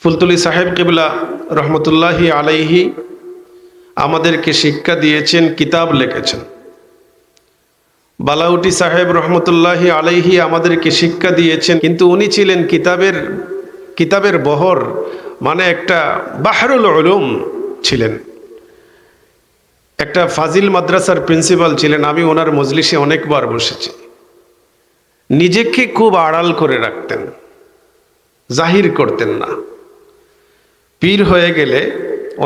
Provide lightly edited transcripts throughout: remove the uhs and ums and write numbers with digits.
ফুলতলি সাহেব কিবলা রহমতুল্লাহি আলাইহি আমাদেরকে শিক্ষা দিয়েছেন, কিতাব লিখেছেন। বালাউটি সাহেব রহমতুল্লাহি আলাইহি আমাদেরকে শিক্ষা দিয়েছেন, কিন্তু উনি ছিলেন কিতাবের বহর, মানে একটা বাহরুল উলুম ছিলেন, একটা ফাজিল মাদ্রাসার প্রিন্সিপাল ছিলেন। আমি ওনার মজলিসে অনেকবার বসেছি। নিজেকে খুব আড়াল করে রাখতেন, জাহির করতেন না। পীর হয়ে গেলে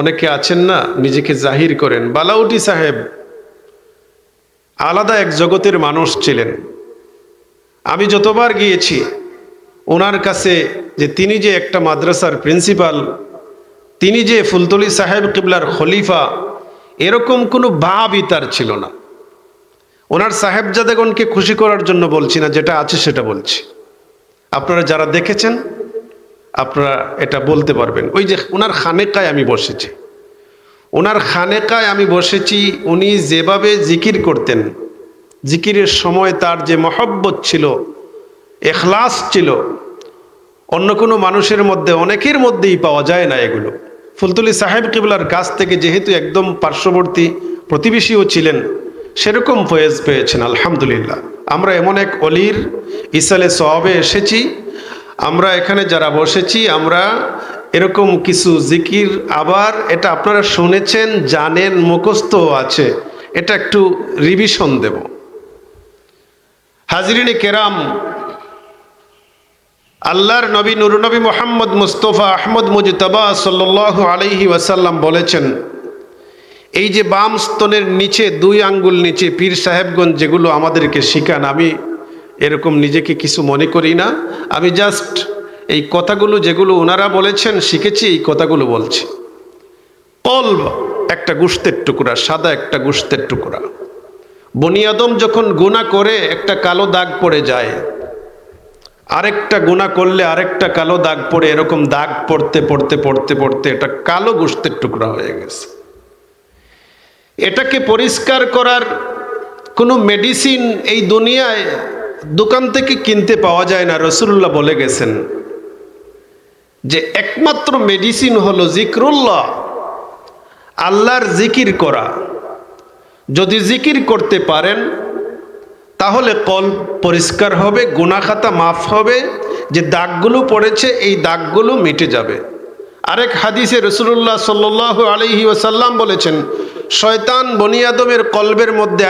অনেকে আছেন না, নিজেকে জাহির করেন। বালাউটি সাহেব আলাদা এক জগতের মানুষ ছিলেন। আমি যতবার গিয়েছি ওনার কাছে, যে তিনি যে একটা মাদ্রাসার প্রিন্সিপাল, তিনি যে ফুলতলি সাহেব কিবলার খলিফা, এরকম কোনো ভাবই তার ছিল না। ওনার সাহেবজাদেগণকে খুশি করার জন্য বলছি না, যেটা আছে সেটা বলছি। আপনারা যারা দেখেছেন আপনারা এটা বলতে পারবেন। ওই যে ওনার খানেকায় আমি বসেছি, ওনার খানেকায় আমি বসেছি। উনি যেভাবে জিকির করতেন, জিকিরের সময় তার যে মহব্বত ছিল, এখলাস ছিল, অন্য কোনো মানুষের মধ্যে, অনেকের মধ্যেই পাওয়া যায় না এগুলো। ফুলতলি সাহেব কিবলার কাছ থেকে যেহেতু একদম পার্শ্ববর্তী প্রতিবেশীও ছিলেন, সেরকম ফয়েজ পেয়েছেন আলহামদুলিল্লাহ। আমরা এমন এক অলির ইসালে সওয়াবে এসেছি। আমরা এখানে যারা বসেছি, আমরা এরকম কিছু জিকির, আবার এটা আপনারা শুনেছেন, জানেন, মুখস্থ আছে, এটা একটু রিভিশন দেব। হাজরিনে কেরাম, আল্লাহর নবী নূর নবী মোহাম্মদ মুস্তফা আহমদ মুজতবা সাল্লাল্লাহু আলাইহি ওয়াসাল্লাম বলেছেন, এই যে বাম স্তনের নিচে 2 আঙ্গুল নিচে পীর সাহেবগঞ্জ যেগুলো আমাদেরকে শিখান, আমি এরকম নিজেকে কিছু মনে করি না। আমি জাস্ট এই কথাগুলো যেগুলো ওনারা বলেছেন শিখেছি, এই কথাগুলো বলছি। কলব একটা গোশতের টুকরা, সাদা একটা গোশতের টুকরা। বনি আদম যখন গুনাহ করে একটা কালো দাগ পড়ে যায়, আরেকটা গুনাহ করলে আরেকটা কালো দাগ পড়ে, এরকম দাগ পড়তে পড়তে পড়তে পড়তে এটা কালো গোশতের টুকরা হয়ে গেছে। এটাকে পরিষ্কার করার কোনো মেডিসিন এই দুনিয়ায় দোকান থেকে কিনতে পাওয়া যায় না। রাসূলুল্লাহ বলে গেছেন যে একমাত্র মেডিসিন হলো জিক্রুল্লাহ, আল্লাহর জিকির করা। যদি জিকির করতে পারেন তাহলে কলব পরিষ্কার হবে, গুনাহ খাতা মাফ হবে, যে দাগগুলো পড়েছে এই দাগগুলো মিটে যাবে। আরেক হাদিসে রাসূলুল্লাহ সাল্লাল্লাহু আলাইহি ওয়াসাল্লাম বলেছেন, শয়তান বনি আদমের কলবের মধ্যে,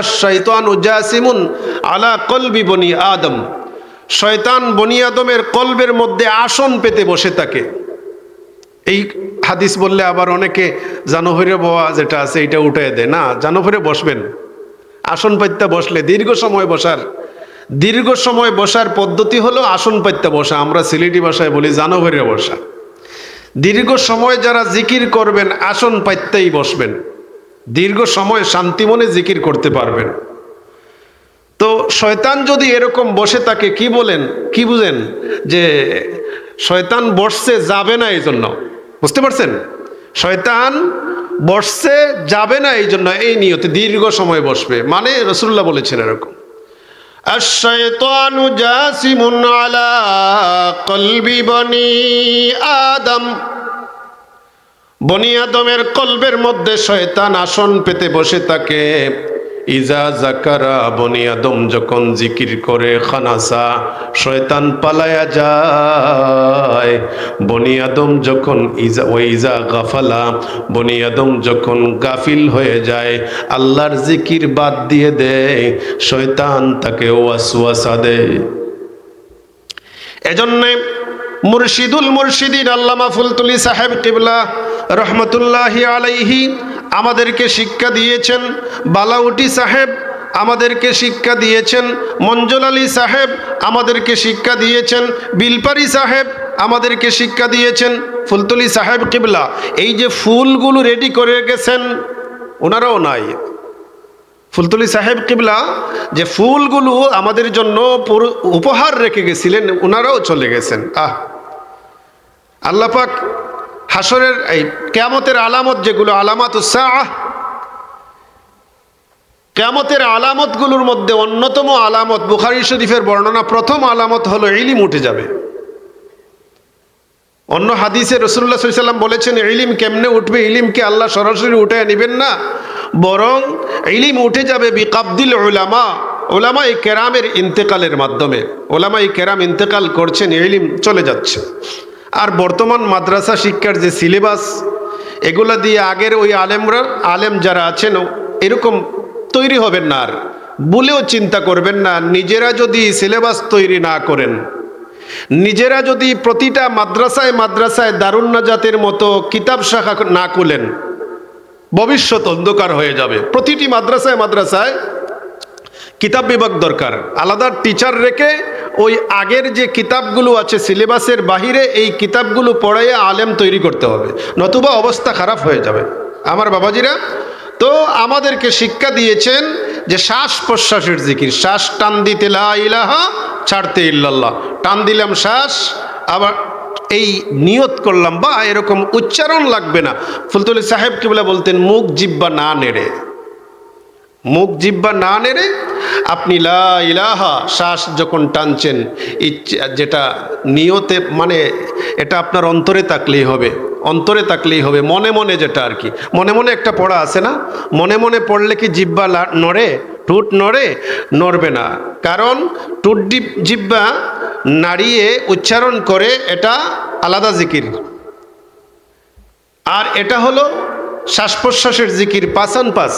আশ-শাইতানু জাসিমুন আলা কলবি বনি আদম, শয়তান বনি আদমের কলবের মধ্যে আসন পেতে বসে থাকে। এই হাদিস বললে আবার অনেকে জানহরে বওয়া যেটা আছে এটা উঠায় দেয়। না, জানহরে বসবেন। আসন পাইতে বসলে দীর্ঘ সময় বসার পদ্ধতি হলো আসন পাইতে বসা। আমরা সিলেটি ভাষায় বলি জানহরে বসা। দীর্ঘ সময় যারা জিকির করবেন আসন পাইতেই বসবেন, দীর্ঘ সময় শান্তি মনে জিকির করতে পারবেন। তো শয়তান যদি এরকম বসে থাকে, কি বলেন, কি বুঝেন যে শয়তান বসছে, যাবে না এই জন্য, বুঝতে পারছেন? শয়তান বসছে, যাবে না এই জন্য, এই নিয়তে দীর্ঘ সময় বসবে, মানে রাসূলুল্লাহ বলেছেন এরকম। আশ-শাইতানু জাসিমুন আলা কলবি বনি আদম, বনি আদমের কলবের মধ্যে শয়তান আসন পেতে বসে থাকে। ইজা জাকারা, বনি আদম যখন জিকির করে, খানাসা, শয়তান পালায়া যায়। বনি আদম যখন ইজা গাফালা, বনি আদম যখন গাফিল হয়ে যায়, আল্লাহর জিকির বাদ দিয়ে দেয়, শয়তান তাকে ওয়াসওয়াসা দেয়। এজন্য মুর্শিদুল মুর্শিদিন আল্লামা ফুলতলি সাহেব কিবলা রহমতুল্লাহি আলাইহি আমাদেরকে শিক্ষা দিয়েছেন। বালাউটি সাহেব আমাদেরকে শিক্ষা দিয়েছেন। মঞ্জুল আলী সাহেব আমাদেরকে শিক্ষা দিয়েছেন। বিলপারি সাহেব আমাদেরকে শিক্ষা দিয়েছেন। ফুলতলি সাহেব কিবলা এই যে ফুলগুলো রেডি করে গেছেন, ওনারাও নাই। ফুলতলি সাহেব কিবলা যে ফুলগুলো আমাদের জন্য উপহার রেখে গেছিলেন, ওনারাও চলে গেছেন। আল্লাহ পাক হাসরের এই কিয়ামতের আলামত, যেগুলো আলামাতুস সাআহ, কিয়ামতের আলামতগুলোর মধ্যে অন্যতম আলামত, বুখারী শরীফের বর্ণনা, প্রথম আলামত হলো ইলম উঠে যাবে। অন্য হাদিসে রাসূলুল্লাহ সাল্লাল্লাহু আলাইহি ওয়াসাল্লাম বলেছেন ইলম কেমনে উঠবে, ইলমকে আল্লাহ সরাসরি উঠে নেবেন না, বরং ইলম উঠে যাবে বিকাবদিল উলামা, উলামায়ে কেরামের ইন্তেকালের মাধ্যমে। উলামায়ে কেরাম ইন্তেকাল করছেন, ইলম চলে যাচ্ছে। আর বর্তমান মাদ্রাসা শিক্ষার যে সিলেবাস, এগুলা দিয়ে আগের ওই আলেম যারা আছেন এরকম তৈরি হবেন না, আর বলেও চিন্তা করবেন না। নিজেরা যদি সিলেবাস তৈরি না করেন, নিজেরা যদি প্রতিটা মাদ্রাসায় মাদ্রাসায় দারুন নাজাতের মতো কিতাব শাখা না খুলেন, ভবিষ্যৎ অন্ধকার হয়ে যাবে। প্রতিটি মাদ্রাসায় মাদ্রাসায় কিতাব বিভাগ দরকার, আলাদা টিচার রেখে ওই আগের যে কিতাবগুলো আছে সিলেবাসের বাহিরে এই কিতাবগুলো পড়াইয়া আলেম তৈরি করতে হবে, নতুবা অবস্থা খারাপ হয়ে যাবে। আমার বাবাজিরা, তো আমাদেরকে শিক্ষা দিয়েছেন যে শ্বাস প্রশ্বাসের জিকির, শ্বাস টান দিতে লা ইলাহা, ছাড়তে ইল্লাল্লাহ, টান দিলাম শ্বাস, আবার এই নিয়ত করলাম, বা এরকম উচ্চারণ লাগবে না। ফুলতলি সাহেব কিবলা বলতেন মুখ জিহ্বা না নেড়ে, মুখ জিহ্বা না নেড়ে আপনি লা ইলাহা শ্বাস যখন টানছেন, ইচ্ছা যেটা নিয়তে, মানে এটা আপনার অন্তরে থাকলেই হবে, অন্তরে থাকলেই হবে। মনে মনে যেটা আর কি, মনে মনে একটা পড়া আছে না, মনে মনে পড়লে কি জিহ্বা নড়ে, ঠোঁট নড়ে? নড়বে না, কারণ ঠোঁট জিহ্বা নাড়িয়ে উচ্চারণ করে, এটা আলাদা জিকির। আর এটা হলো শ্বাস প্রশ্বাসের জিকির, পাসান পাস।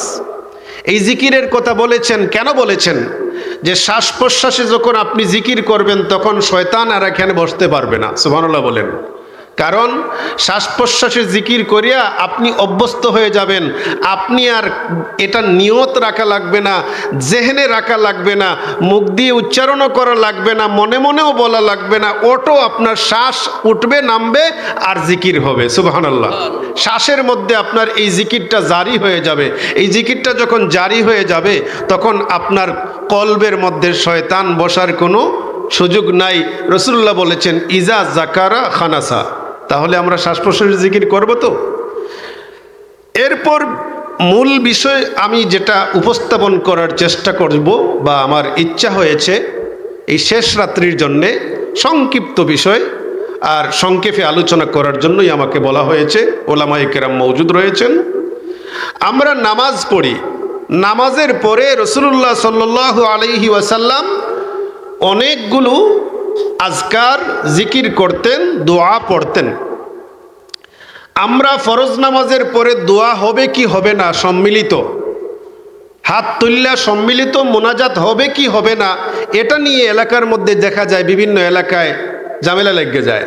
এই জিকিরের কথা বলেছেন, কেন বলেছেন? যে শ্বাস প্রশ্বাসে যখন আপনি জিকির করবেন তখন শয়তান আর এখানে বসতে পারবে না। সুবহানাল্লাহ বলেন। কারণ শ্বাস প্রশ্বাসে জিকির করিয়া আপনি অভ্যস্ত হয়ে যাবেন, আপনি আর এটা নিয়ত রাখা লাগবে না, জেহেনে রাখা লাগবে না, মুখ দিয়ে উচ্চারণও করা লাগবে না, মনে মনেও বলা লাগবে না, ওটো আপনার শ্বাস উঠবে নামবে আর জিকির হবে। সুবহানাল্লাহ। শ্বাসের মধ্যে আপনার এই জিকিরটা জারি হয়ে যাবে। এই জিকিরটা যখন জারি হয়ে যাবে তখন আপনার কলবের মধ্যে শয়তান বসার কোনো সুযোগ নাই। রাসূলুল্লাহ বলেছেন ইজা জাকারা খানাসা। তাহলে আমরা শ্বাস প্রশ্বাসের জিকির করব তো। এরপর মূল বিষয় আমি যেটা উপস্থাপন করার চেষ্টা করব, বা আমার ইচ্ছা হয়েছে এই শেষ রাত্রির জন্যে সংক্ষিপ্ত বিষয় আর সংক্ষেপে আলোচনা করার জন্যই আমাকে বলা হয়েছে। ওলামায়ে কেরাম মওজুদ রয়েছেন। আমরা নামাজ পড়ি, নামাজের পরে রাসূলুল্লাহ সাল্লাল্লাহু আলাইহি ওয়াসাল্লাম অনেকগুলো আজকার জিকির করতেন, দোয়া পড়তেন। আমরা ফরজ নামাজের পরে দোয়া হবে কি হবে না সম্মিলিত, হাত তুললা সম্মিলিত মোনাজাত হবে কি হবে না, এটা নিয়ে এলাকার মধ্যে দেখা যায় বিভিন্ন এলাকায় ঝামেলা লেগে যায়।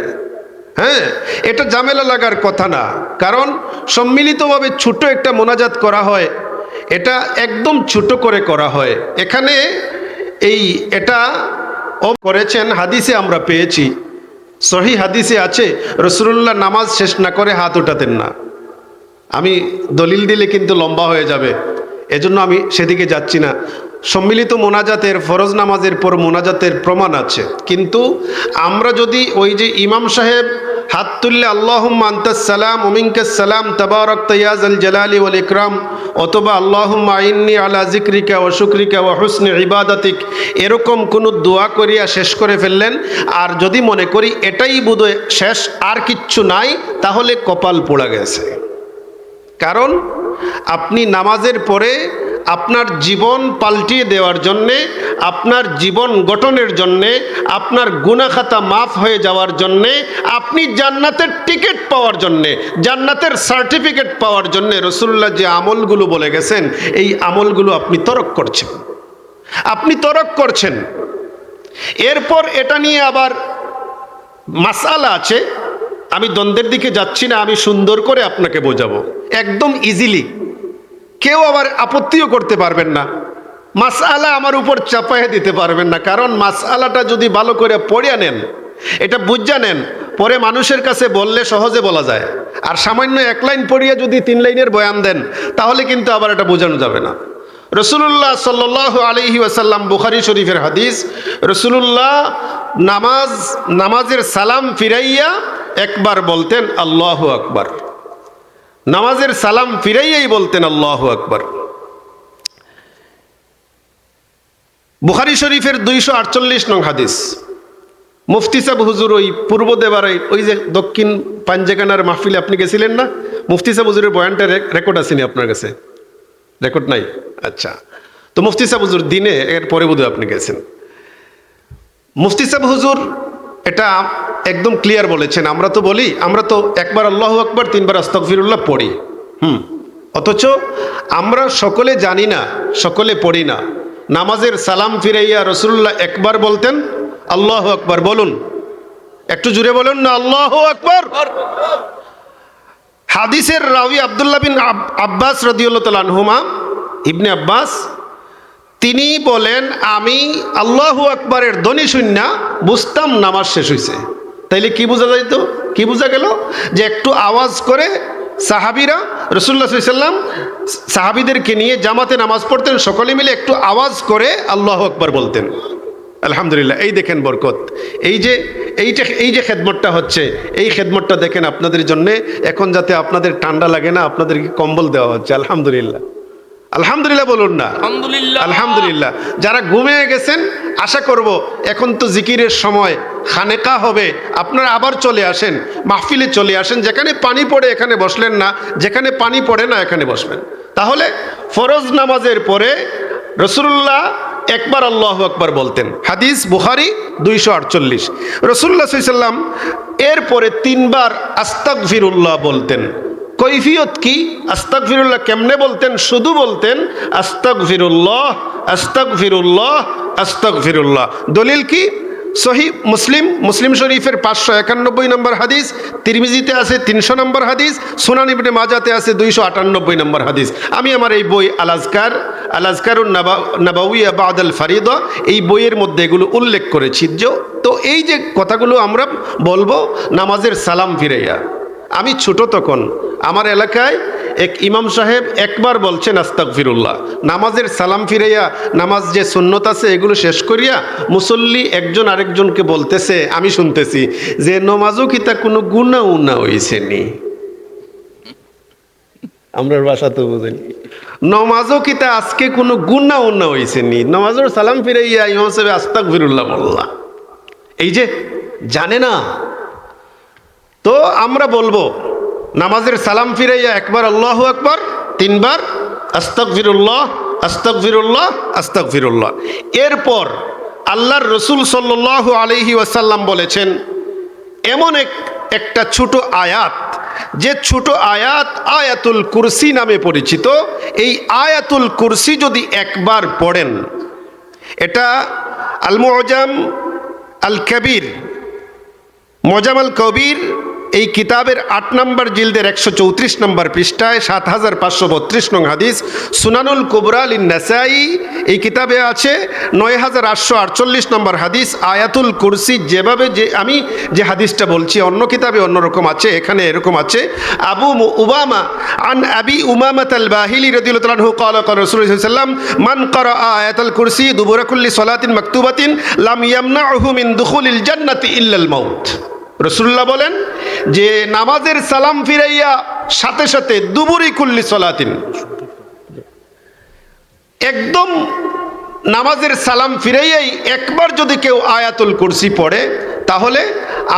হ্যাঁ, এটা ঝামেলা লাগার কথা না, কারণ সম্মিলিতভাবে ছোট একটা মোনাজাত করা হয়, এটা একদম ছোট করে করা হয়। এখানে এটা করেছেন, হাদিসে আমরা পেয়েছি, সহিহ হাদিসে আছে রাসূলুল্লাহ নামাজ শেষ না করে হাত উঠাতেন না। আমি দলিল দিলে কিন্তু লম্বা হয়ে যাবে, এজন্য আমি সেদিকে যাচ্ছি না। সম্মিলিত মোনাজাতের, ফরজ নামাজের পর মোনাজাতের প্রমাণ আছে, কিন্তু আমরা যদি ওই যে ইমাম সাহেব হাত তুললে আল্লাহুম্মা আনতাস সালাম ওয়া মিনকাস সালাম তাবারাকতা ইয়া যাল জালালি ওয়াল ইকরাম, অথবা আল্লাহুম্মা আইন্নি আলা যিকরিকা ওয়া শুকরিকা ওয়া হুসনি ইবাদাতিক, এরকম কোনো দোয়া করিয়া শেষ করে ফেললেন, আর যদি মনে করি এটাই বোধহয় শেষ আর কিচ্ছু নাই, তাহলে কপাল পোড়া গেছে। কারণ আপনি নামাজের পরে আপনার জীবন পাল্টিয়ে দেওয়ার জন্যে, আপনার জীবন গঠনের জন্যে, আপনার গুনাহ খাতা মাফ হয়ে যাওয়ার জন্যে, আপনি জান্নাতের টিকিট পাওয়ার জন্যে, জান্নাতের সার্টিফিকেট পাওয়ার জন্যে রাসূলুল্লাহ যে আমলগুলো বলে গেছেন, এই আমলগুলো আপনি তরক করছেন, আপনি তরক করছেন। এরপর এটা নিয়ে আবার মাসআলা আছে, আমি দ্বন্দ্বের দিকে যাচ্ছি না, আমি সুন্দর করে আপনাকে বোঝাবো একদম ইজিলি, কেউ আবার আপত্তিও করতে পারবেন না, মাসআলা আমার উপর চাপাইয়া দিতে পারবেন না। কারণ মাসআলাটা যদি ভালো করে পড়িয়া নেন, এটা বুঝা নেন, পরে মানুষের কাছে বললে সহজে বলা যায়। আর সামান্য এক লাইন পড়িয়া যদি 3 লাইনের বয়ান দেন, তাহলে কিন্তু আবার এটা বোঝানো যাবে না। রাসূলুল্লাহ সাল্লাল্লাহু আলাইহি ওয়াসাল্লাম, বুখারী শরীফের হাদিস, রাসূলুল্লাহ নামাজের সালাম ফিরাইয়া একবার বলতেন আল্লাহু আকবার, নামাজের সালাম ফিরাইয়াই বলতেন আল্লাহু আকবার। বুখারী শরীফের 248 নং হাদিস, মুফতি সাহেব হুজুর ওই পূর্ব দেবার ওই যে দক্ষিণ পাঞ্জেগানার মাহফিলে আপনি গেছিলেন না? মুফতি সাহেব হুজুরের বয়ানটা রেকর্ড আসেনি আপনার কাছে? রেকর্ড নাই? আচ্ছা, তো মুফতি সাহেব হুজুর দিনে এর পরে বোধহয় আপনি গেছেন। মুফতি সাহেব হুজুর এটা একদম ক্লিয়ার বলেছেন। আমরা তো বলি, আমরা তো একবার আল্লাহু আকবার 3 বার আস্তাগফিরুল্লাহ পড়ি, অথচ আমরা সকলে জানি না, সকলে পড়ি না। নামাজের সালাম ফিরাইয়া রাসূলুল্লাহ একবার বলতেন আল্লাহু আকবার। বলুন, একটু জুড়ে বলুন না, আল্লাহু আকবার। হাদিসের রাওয়ী আব্দুল্লাহ বিন আব্বাস রাদিয়াল্লাহু তাআলা আনহুমা, ইবনে আব্বাস, তিনি বলেন আমি আল্লাহু আকবারের ধ্বনি শুননা বুঝতাম নামাজ শেষ হয়েছে। তাইলে কি বোঝা যাইতো? কি বোঝা গেল? যে একটু আওয়াজ করে সাহাবীরা, রাসূলুল্লাহ সাল্লাল্লাহু আলাইহি ওয়াসাল্লাম সাহাবীদেরকে নিয়ে জামাতে নামাজ পড়তেন, সকলে মিলে একটু আওয়াজ করে আল্লাহু আকবার বলতেন। আলহামদুলিল্লাহ, এই দেখেন বরকত, এই যে খেদমতটা হচ্ছে, এই খেদমতটা দেখেন আপনাদের জন্য। এখন যাতে আপনাদের ঠান্ডা লাগে না, আপনাদেরকে কম্বল দেওয়া হচ্ছে। আলহামদুলিল্লাহ, আলহামদুলিল্লাহ বলুন না? আলহামদুলিল্লাহ, আলহামদুলিল্লাহ। যারা ঘুমিয়ে গেছেন, আশা করব এখন তো জিকিরের সময়, খানেকা হবে, আপনারা আবার চলে আসেন, মাহফিলে চলে আসেন। যেখানে পানি পড়ে এখানে বসলেন না, যেখানে পানি পড়ে না এখানে বসবেন। তাহলে ফরজ নামাজের পরে রাসূলুল্লাহ একবার আল্লাহু আকবার বলতেন। হাদিস বুখারী 248। রাসূলুল্লাহ সাল্লাল্লাহু আলাইহি ওয়াসাল্লাম এরপরে 3 বার আস্তাগফিরুল্লাহ বলতেন। কৈফিয়ত কি? আস্তাগফিরুল্লাহ কেমনে বলতেন? শুধু বলতেন আস্তাগফিরুল্লাহ, আস্তাগফিরুল্লাহ, আস্তাগফিরুল্লাহ। দলিল কি? সহিহ মুসলিম শরীফের 591 নম্বর হাদিস, তিরমিজিতে আছে 300 নম্বর হাদিস, সুনান ইবনে মাজাতে আছে 298 নম্বর হাদিস। আমি আমার এই বই আল আজকারুন নাবাউইয়া বাদাল ফারিদা, এই বইয়ের মধ্যে এগুলো উল্লেখ করেছি। তো এই যে কথাগুলো আমরা বলবো নামাজের সালাম ফিরাইয়া। আমি ছোট তখন আমার এলাকায় এক ইমাম সাহেব একবার বলছেন আস্তাগফিরুল্লাহ। নামাজের সালাম ফিরাইয়া, নামাজ যে সুন্নত আছে এগুলো শেষ করিয়া মুসল্লি একজন আরেকজনকে বলতেছে, আমি শুনতেছি যে নমাজও কি তা কোনো গুনাহ উনা হইছে নি? আমরার ভাষা তো বুঝেনি। নমাজও কি তা আজকে কোনো গুনাহ উনা হইছে নি? নমাজের সালাম ফিরাইয়া ইমাম সাহেব আস্তাগফিরুল্লাহ বললা। এই যে জানে না। তো আমরা বলবো নামাজের সালাম ফিরাইয়া একবার আল্লাহু আকবার, 3 বার আস্তাগফিরুল্লাহ, আস্তাগফিরুল্লাহ, আস্তাগফিরুল্লাহ। এরপর আল্লাহর রাসূল সাল্লাল্লাহু আলাইহি ওয়াসাল্লাম বলেছেন এমন একটা ছোট আয়াত, যে ছোট আয়াত আয়াতুল কুরসি নামে পরিচিত। এই আয়াতুল কুরসি যদি একবার পড়েন, এটা আল মুআজাম আল কবির, মুআজাম আল কবির এই কিতাবের 8 নম্বর জিলদের 134 নম্বর পৃষ্ঠায় 7532 নং হাদিস, সুনানুল কুবরা লিন নাসাই এই কিতাবে আছে 9848 নম্বর হাদিস। আয়াতুল কুরসি যেভাবে, যে আমি যে হাদিসটা বলছি অন্য কিতাবে অন্যরকম আছে, এখানে এরকম আছে। আবু উমামা আন আবি উমামাত আল বাহিলি রাদিয়াল্লাহু আনহু قال قال رسول الله صلى الله عليه وسلم من قرأ آية الكرسي دبر كل صلاة مكتوبة لم يمنعه من دخول الجنة إلا الموت। রাসূলুল্লাহ বলেন যে নামাজের সালাম ফিরাইয়া সাথে সাথে দুবুরি কুল্লি সলাতিন, একদম নামাজের সালাম ফিরাইয়াই একবার যদি কেউ আয়াতুল কুরসি পড়ে, তাহলে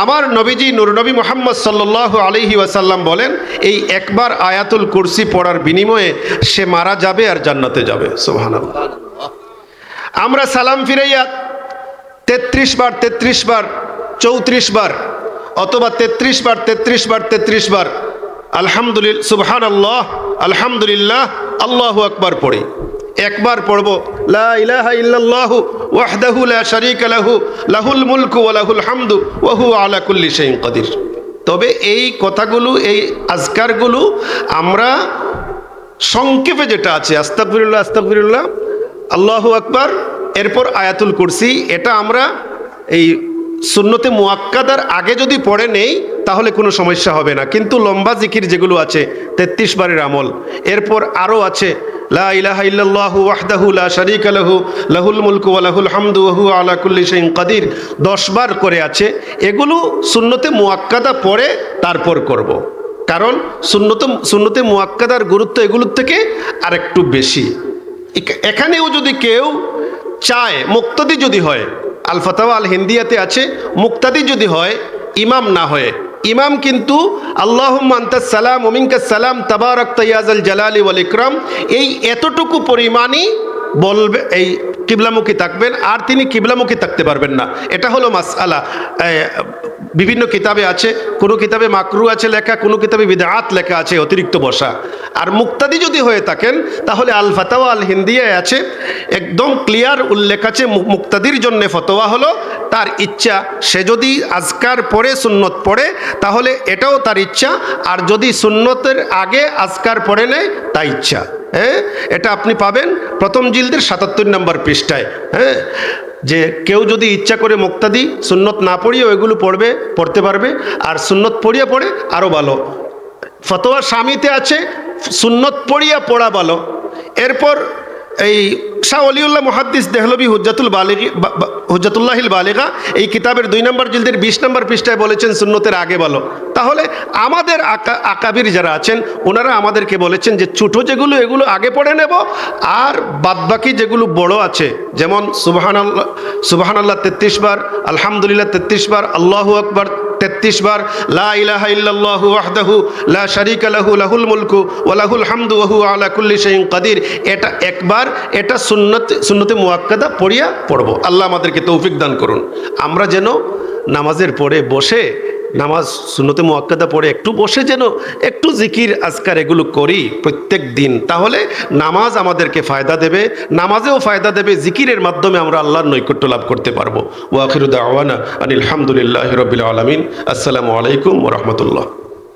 আমার নবীজি নূর নবী মুহাম্মদ সাল্লাল্লাহু আলাইহি ওয়াসাল্লাম বলেন এই একবার আয়াতুল কুরসি পড়ার বিনিময়ে সে মারা যাবে আর জান্নাতে যাবে। সুবহানাল্লাহ। আমরা সালাম ফিরাইয়া 33 বার 34 বার অথবা 33 বার 33 বার আলহামদুলিল্লাহ, সুবহানাল্লাহ, আলহামদুলিল্লাহ, আল্লাহু আকবার পড়ি। একবার পড়ব লা ইলাহা ইল্লাল্লাহু ওয়াহদাহু লা শারীকা লাহু লাহুল মুলকু ওয়া লাহুল হামদু ওয়া হুয়া আলা কুল্লি শাইইন কাদির। তবে এই কথাগুলো, এই আজকারগুলো আমরা সংক্ষেপে যেটা আছে আস্তাগফিরুল্লাহ, আস্তাগফিরুল্লাহ, আল্লাহু আকবার, এরপর আয়াতুল কুরসি, এটা আমরা এই সুন্নতে মুআক্কাদার আগে যদি পড়ে নেই তাহলে কোনো সমস্যা হবে না। কিন্তু লম্বা জিকির যেগুলো আছে 33 বারের আমল, এরপর আরও আছে লা ইলাহা ইল্লাল্লাহু ওয়াহদাহু লা শারীকা লাহু লাহুল মুলকু ওয়া লাহুল হামদু ওয়া হুয়া আলা কুল্লি শাইইন কাদির 10 বার করে আছে। এগুলো সুন্নতে মুআক্কাদা পড়ে তারপর করব, কারণ সুন্নতে মুআক্কাদার গুরুত্ব এগুলোর থেকে আরেকটু বেশি। এখানেও যদি কেউ চায়, মুক্তাদি যদি হয়, আল ফাতাওয়া আল হিন্দিয়াতে আছে, মুক্তাদি যদি হয় ইমাম না হয়ে, ইমাম কিন্তু আল্লাহুম্মা আনতাস সালাম ওয়া মিনকাস সালাম তাবারাকতা ইয়া যাল জালালি ওয়াল ইকরাম, এই এতটুকু পরিমাণই বলবে, এই কিবলামুখী থাকবেন, আর তিনি কিবলামুখী থাকতে পারবেন না। এটা হলো মাসআলা। বিভিন্ন কিতাবে আছে, কোনো কিতাবে মাকরু আছে লেখা, কোনো কিতাবে বিদআত লেখা আছে অতিরিক্ত বসা। আর মুক্তাদি যদি হয়ে থাকেন তাহলে আল ফাতাওয়া আল হিন্দিয়ায় আছে, একদম ক্লিয়ার উল্লেখ আছে, মুক্তাদির জন্য ফতোয়া হলো তার ইচ্ছা, সে যদি আজকার পরে সুন্নত পড়ে তাহলে এটাও তার ইচ্ছা, আর যদি সুন্নতের আগে আজকার পড়ে নেয় তা ইচ্ছা। হ্যাঁ, এটা আপনি পাবেন প্রথম জিলদের ৭৭ নম্বর পৃষ্ঠায়। হ্যাঁ, যে কেউ যদি ইচ্ছা করে মুক্তাদি সুন্নত না পড়িয়ে ওইগুলো পড়তে পারবে, আর সুন্নত পড়িয়ে পড়ে আরও ভালো। ফতোয়া স্বামীতে আছে সুন্নত পড়িয়া পড়া ভালো। এরপর এই শাহ ওলিউল্লাহ মুহাদ্দিস দেহলভী হুজ্জাতুল্লাহিল বালিগা এই কিতাবের ২ নম্বর জিলদের ২০ নম্বর পৃষ্ঠায় বলেছেন সুন্নতের আগে ভালো। তাহলে আমাদের আকাবির যারা আছেন ওনারা আমাদেরকে বলেছেন যে ছোটো যেগুলো এগুলো আগে পড়ে নেব, আর বাদবাকি যেগুলো বড় আছে, যেমন সুবহানাল্লাহ ৩৩ বার, আলহামদুলিল্লাহ ৩৩ বার, আল্লাহু আকবার ৩৩ বার, লা ইলাহা ইল্লাল্লাহু ওয়াহদাহু লা শারীকা লাহু লাহুল মুলকু ওয়া লাহুল হামদু ওয়া হুয়া আলা কুল্লি শাইইন কাদির, এটা একবার, এটা সুন্নতে মুআক্কাদা পড়ব। আল্লাহ আমাদেরকে তৌফিক দান করুন। আমরা যেন নামাজের পরে বসে, নামাজ সুন্নতে মুআক্কাদা পড়ে একটু বসে যেন একটু জিকির আজকার এগুলো করি প্রত্যেক দিন, তাহলে নামাজ আমাদেরকে ফায়দা দেবে, নামাজেও ফায়দা দেবে, জিকিরের মাধ্যমে আমরা আল্লাহর নৈকট্য লাভ করতে পারবো। ওয়া আখিরু দাওয়ানা আনিল হামদুলিল্লাহি রাব্বিল আলামিন। আসসালামু আলাইকুম ওয়া রাহমাতুল্লাহ।